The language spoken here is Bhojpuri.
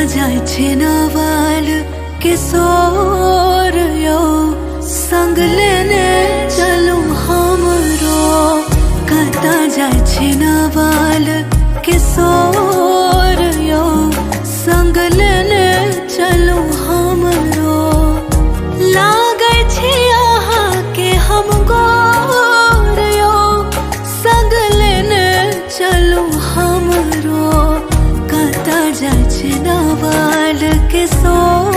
जाय छै नवाल किशोर यो संग लेने चलू हमरो कता जाय छै नवाल किशोर यो संग लेने चलू हमरो लागै छै अहाँ के हम गोर यो संग लेने चलू हमरो कता जाय छै नवाल किशोर।